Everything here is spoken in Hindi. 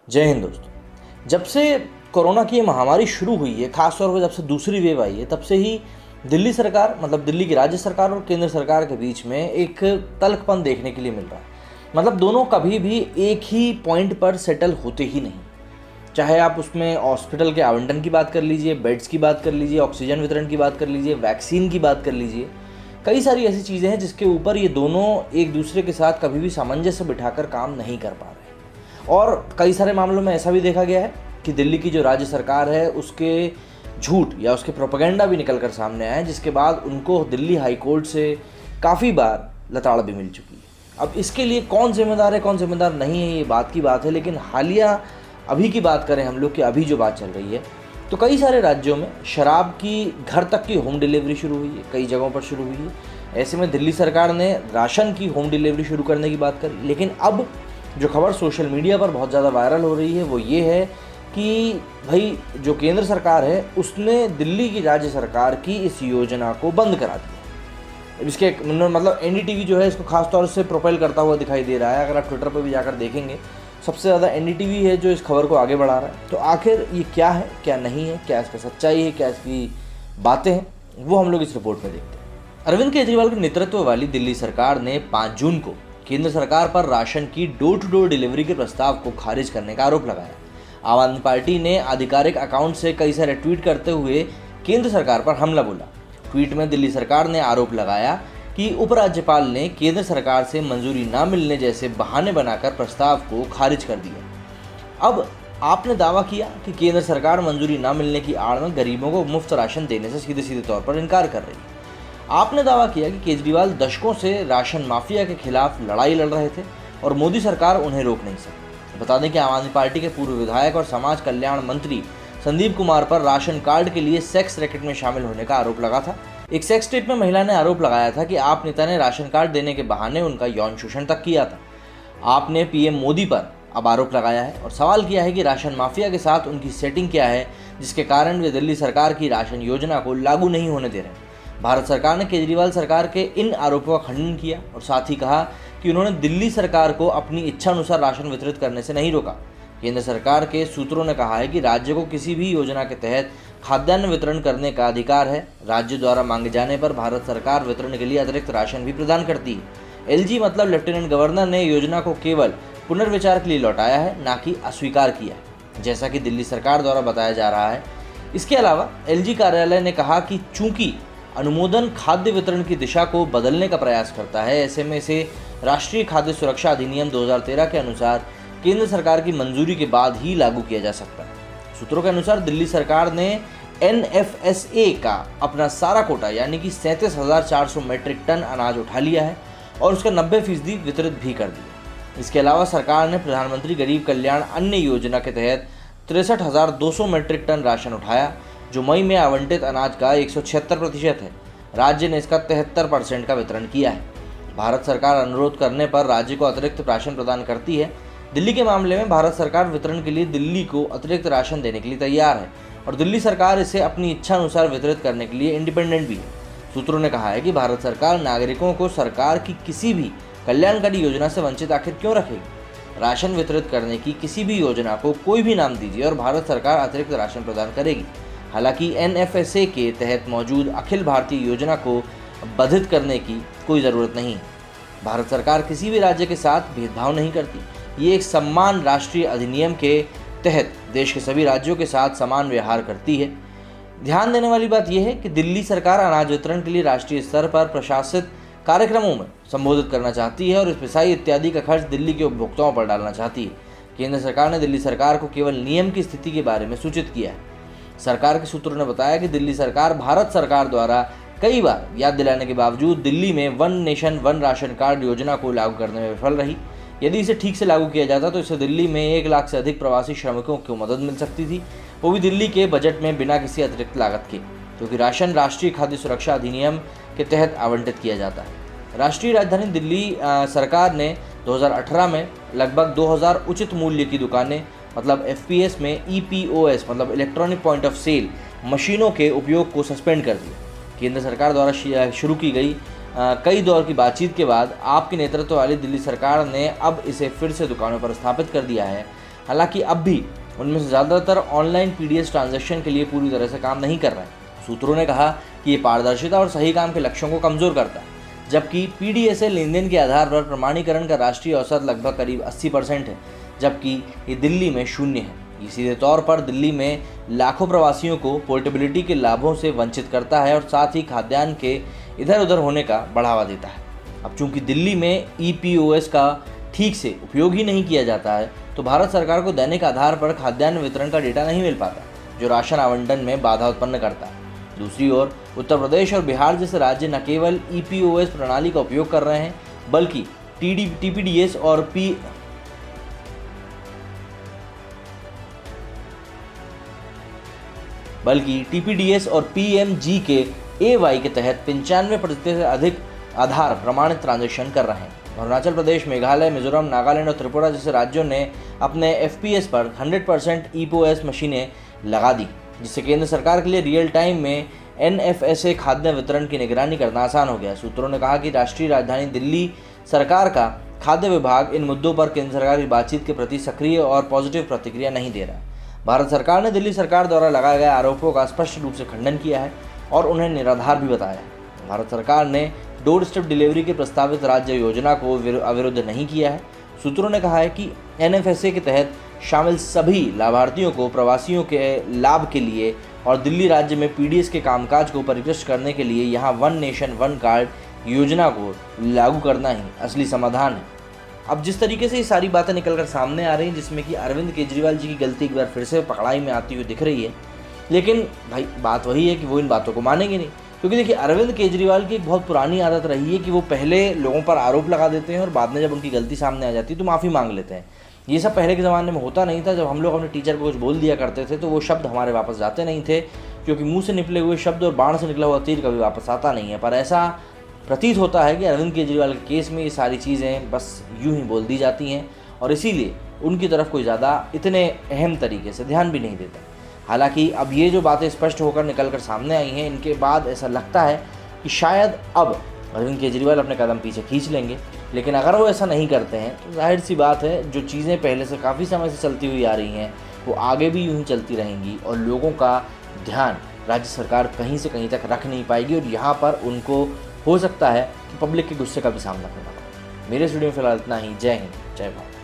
जय हिंद दोस्तों। जब से कोरोना की ये महामारी शुरू हुई है, खासतौर पर जब से दूसरी वेव आई है, तब से ही दिल्ली सरकार मतलब दिल्ली की राज्य सरकार और केंद्र सरकार के बीच में एक तल्खपन देखने के लिए मिल रहा है। मतलब दोनों कभी भी एक ही पॉइंट पर सेटल होते ही नहीं। चाहे आप उसमें हॉस्पिटल के आवंटन की बात कर लीजिए, बेड्स की बात कर लीजिए, ऑक्सीजन वितरण की बात कर लीजिए, वैक्सीन की बात कर लीजिए, कई सारी ऐसी चीज़ें हैं जिसके ऊपर ये दोनों एक दूसरे के साथ कभी भी सामंजस्य बिठाकर काम नहीं कर पा रहे। और कई सारे मामलों में ऐसा भी देखा गया है कि दिल्ली की जो राज्य सरकार है उसके झूठ या उसके प्रोपेगेंडा भी निकल कर सामने आए, जिसके बाद उनको दिल्ली हाई कोर्ट से काफ़ी बार लताड़ भी मिल चुकी है। अब इसके लिए कौन जिम्मेदार है, कौन जिम्मेदार नहीं है, ये बात की बात है। लेकिन हालिया अभी की बात करें हम लोग कि अभी जो बात चल रही है, तो कई सारे राज्यों में शराब की घर तक की होम डिलीवरी शुरू हुई है, कई जगहों पर शुरू हुई है। ऐसे में दिल्ली सरकार ने राशन की होम डिलीवरी शुरू करने की बात करी। लेकिन अब जो खबर सोशल मीडिया पर बहुत ज़्यादा वायरल हो रही है वो ये है कि भाई जो केंद्र सरकार है उसने दिल्ली की राज्य सरकार की इस योजना को बंद करा दिया। इसके मतलब एनडीटीवी जो है इसको खास तौर से प्रोपेल करता हुआ दिखाई दे रहा है। अगर आप ट्विटर पर भी जाकर देखेंगे, सबसे ज़्यादा एनडीटीवी है जो इस खबर को आगे बढ़ा रहा है। तो आखिर ये क्या है, क्या नहीं है, क्या इसका सच्चाई है, क्या इसकी बातें हैं, वो हम लोग इस रिपोर्ट में देखते हैं। अरविंद केजरीवाल के नेतृत्व वाली दिल्ली सरकार ने 5 जून को केंद्र सरकार पर राशन की डोर टू डोर डिलीवरी के प्रस्ताव को खारिज करने का आरोप लगाया। आम आदमी पार्टी ने आधिकारिक अकाउंट से कई सारे ट्वीट करते हुए केंद्र सरकार पर हमला बोला। ट्वीट में दिल्ली सरकार ने आरोप लगाया कि उपराज्यपाल ने केंद्र सरकार से मंजूरी न मिलने जैसे बहाने बनाकर प्रस्ताव को खारिज कर दिया। अब आपने दावा किया कि केंद्र सरकार मंजूरी न मिलने की आड़ में गरीबों को मुफ्त राशन देने से सीधे सीधे तौर पर इनकार कर रही है। आपने दावा किया कि केजरीवाल दशकों से राशन माफिया के खिलाफ लड़ाई लड़ रहे थे और मोदी सरकार उन्हें रोक नहीं सकती। बता दें कि आम आदमी पार्टी के पूर्व विधायक और समाज कल्याण मंत्री संदीप कुमार पर राशन कार्ड के लिए सेक्स रैकेट में शामिल होने का आरोप लगा था। एक सेक्स टेप में महिला ने आरोप लगाया था कि आप नेता ने राशन कार्ड देने के बहाने उनका यौन शोषण तक किया था। आपने पीएम मोदी पर अब आरोप लगाया है और सवाल किया है कि राशन माफिया के साथ उनकी सेटिंग क्या है, जिसके कारण वे दिल्ली सरकार की राशन योजना को लागू नहीं होने दे रहे। भारत सरकार ने केजरीवाल सरकार के इन आरोपों का खंडन किया और साथ ही कहा कि उन्होंने दिल्ली सरकार को अपनी इच्छानुसार राशन वितरित करने से नहीं रोका। केंद्र सरकार के सूत्रों ने कहा है कि राज्य को किसी भी योजना के तहत खाद्यान्न वितरण करने का अधिकार है। राज्य द्वारा मांगे जाने पर भारत सरकार वितरण के लिए अतिरिक्त राशन भी प्रदान करती है। एलजी मतलब लेफ्टिनेंट गवर्नर ने योजना को केवल पुनर्विचार के लिए लौटाया है, ना कि अस्वीकार किया है, जैसा कि दिल्ली सरकार द्वारा बताया जा रहा है। इसके अलावा एलजी कार्यालय ने कहा कि चूंकि अनुमोदन खाद्य वितरण की दिशा को बदलने का प्रयास करता है, ऐसे में इसे राष्ट्रीय खाद्य सुरक्षा अधिनियम 2013 के अनुसार केंद्र सरकार की मंजूरी के बाद ही लागू किया जा सकता है। सूत्रों के अनुसार दिल्ली सरकार ने एनएफएसए का अपना सारा कोटा यानी कि 37,400 मीट्रिक टन अनाज उठा लिया है और उसका 90% वितरित भी कर दिया। इसके अलावा सरकार ने प्रधानमंत्री गरीब कल्याण अन्न योजना के तहत 63,200 मीट्रिक टन राशन उठाया, जो मई में आवंटित अनाज का 176% है। राज्य ने इसका 73% का वितरण किया है। भारत सरकार अनुरोध करने पर राज्य को अतिरिक्त राशन प्रदान करती है। दिल्ली के मामले में भारत सरकार वितरण के लिए दिल्ली को अतिरिक्त राशन देने के लिए तैयार है और दिल्ली सरकार इसे अपनी इच्छा अनुसार वितरित करने के लिए इंडिपेंडेंट भी है। सूत्रों ने कहा है कि भारत सरकार नागरिकों को सरकार की किसी भी कल्याणकारी योजना से वंचित आखिर क्यों रखेगी। राशन वितरित करने की किसी भी योजना को कोई भी नाम दीजिए और भारत सरकार अतिरिक्त राशन प्रदान करेगी। हालांकि एनएफएसए के तहत मौजूद अखिल भारतीय योजना को बाधित करने की कोई ज़रूरत नहीं है। भारत सरकार किसी भी राज्य के साथ भेदभाव नहीं करती। ये एक समान राष्ट्रीय अधिनियम के तहत देश के सभी राज्यों के साथ समान व्यवहार करती है। ध्यान देने वाली बात यह है कि दिल्ली सरकार अनाज वितरण के लिए राष्ट्रीय स्तर पर प्रशासित कार्यक्रमों में संबोधित करना चाहती है और पिसाई इत्यादि का खर्च दिल्ली के उपभोक्ताओं पर डालना चाहती है। केंद्र सरकार ने दिल्ली सरकार को केवल नियम की स्थिति के बारे में सूचित किया है। सरकार के सूत्रों ने बताया कि दिल्ली सरकार भारत सरकार द्वारा कई बार याद दिलाने के बावजूद दिल्ली में one nation one ration card योजना को लागू करने में विफल रही। यदि इसे ठीक से लागू किया जाता तो इससे दिल्ली में 1 लाख से अधिक प्रवासी श्रमिकों को मदद मिल सकती थी, वो भी दिल्ली के बजट में बिना किसी अतिरिक्त लागत के, क्योंकि राशन राष्ट्रीय खाद्य सुरक्षा अधिनियम के तहत आवंटित किया जाता है। राष्ट्रीय राजधानी दिल्ली सरकार ने 2018 में लगभग 2000 उचित मूल्य की दुकानें मतलब एफपीएस में ईपीओएस मतलब इलेक्ट्रॉनिक पॉइंट ऑफ सेल मशीनों के उपयोग को सस्पेंड कर दिया। केंद्र सरकार द्वारा शुरू की गई कई दौर की बातचीत के बाद आपके नेतृत्व वाली दिल्ली सरकार ने अब इसे फिर से दुकानों पर स्थापित कर दिया है। हालांकि अब भी उनमें से ज़्यादातर ऑनलाइन पीडीएस ट्रांजैक्शन के लिए पूरी तरह से काम नहीं कर रहे हैं। सूत्रों ने कहा कि ये पारदर्शिता और सही काम के लक्ष्यों को कमज़ोर करता है, जबकि पीडीएसए लेनदेन के आधार पर प्रमाणीकरण का राष्ट्रीय औसत लगभग करीब 80% है, जबकि ये दिल्ली में 0 है। ये सीधे तौर पर दिल्ली में लाखों प्रवासियों को पोर्टेबिलिटी के लाभों से वंचित करता है और साथ ही खाद्यान्न के इधर उधर होने का बढ़ावा देता है। अब चूंकि दिल्ली में ईपीओएस का ठीक से उपयोग ही नहीं किया जाता है, तो भारत सरकार को दैनिक आधार पर खाद्यान्न वितरण का डेटा नहीं मिल पाता, जो राशन आवंटन में बाधा उत्पन्न करता है। दूसरी ओर उत्तर प्रदेश और बिहार जैसे राज्य न केवल ईपीओएस प्रणाली का उपयोग कर रहे हैं, बल्कि टीपीडीएस और पीएमजी के एवाई के तहत 95% से अधिक आधार प्रमाणित ट्रांजैक्शन कर रहे हैं। अरुणाचल प्रदेश, मेघालय, मिजोरम, नागालैंड और त्रिपुरा जैसे राज्यों ने अपने एफपीएस पर 100% ईपीओएस मशीनें लगा दी, जिससे केंद्र सरकार के लिए रियल टाइम में एनएफएसए खाद्य वितरण की निगरानी करना आसान हो गया। सूत्रों ने कहा कि राष्ट्रीय राजधानी दिल्ली सरकार का खाद्य विभाग इन मुद्दों पर केंद्र सरकार की बातचीत के प्रति सक्रिय और पॉजिटिव प्रतिक्रिया नहीं दे रहा। भारत सरकार ने दिल्ली सरकार द्वारा लगाए गए आरोपों का स्पष्ट रूप से खंडन किया है और उन्हें निराधार भी बताया है। भारत सरकार ने डोर स्टेप डिलीवरी के प्रस्तावित राज्य योजना को अविरुद्ध नहीं किया है। सूत्रों ने कहा है कि एनएफएसए के तहत शामिल सभी लाभार्थियों को प्रवासियों के लाभ के लिए और दिल्ली राज्य में पीडीएस के कामकाज को परिष्कृत करने के लिए यहाँ वन नेशन वन कार्ड योजना को लागू करना ही असली समाधान है। अब जिस तरीके से ये सारी बातें निकलकर सामने आ रही हैं, जिसमें कि अरविंद केजरीवाल जी की गलती एक बार फिर से पकड़ाई में आती हुई दिख रही है, लेकिन भाई बात वही है कि वो इन बातों को मानेंगे नहीं। क्योंकि देखिए, अरविंद केजरीवाल की एक बहुत पुरानी आदत रही है कि वो पहले लोगों पर आरोप लगा देते हैं और बाद में जब उनकी गलती सामने आ जाती है तो माफ़ी मांग लेते हैं। ये सब पहले के ज़माने में होता नहीं था। जब हम लोग अपने टीचर को कुछ बोल दिया करते थे तो वो शब्द हमारे वापस जाते नहीं थे, क्योंकि मुंह से निकले हुए शब्द और बाण से निकला हुआ तीर कभी वापस आता नहीं है। पर ऐसा प्रतीत होता है कि अरविंद केजरीवाल के केस में ये सारी चीज़ें बस यूं ही बोल दी जाती हैं और इसीलिए उनकी तरफ कोई ज़्यादा इतने अहम तरीके से ध्यान भी नहीं देता। हालांकि अब ये जो बातें स्पष्ट होकर निकल कर सामने आई हैं, इनके बाद ऐसा लगता है कि शायद अब अरविंद केजरीवाल अपने कदम पीछे खींच लेंगे। लेकिन अगर वो ऐसा नहीं करते हैं तो जाहिर सी बात है, जो चीज़ें पहले से काफ़ी समय से चलती हुई आ रही हैं वो आगे भी यूं ही चलती रहेंगी और लोगों का ध्यान राज्य सरकार कहीं से कहीं तक रख नहीं पाएगी और यहाँ पर उनको हो सकता है कि पब्लिक के गुस्से का भी सामना करना पड़े। मेरे स्टूडियो में फिलहाल इतना ही। जय हिंद, जय भारत।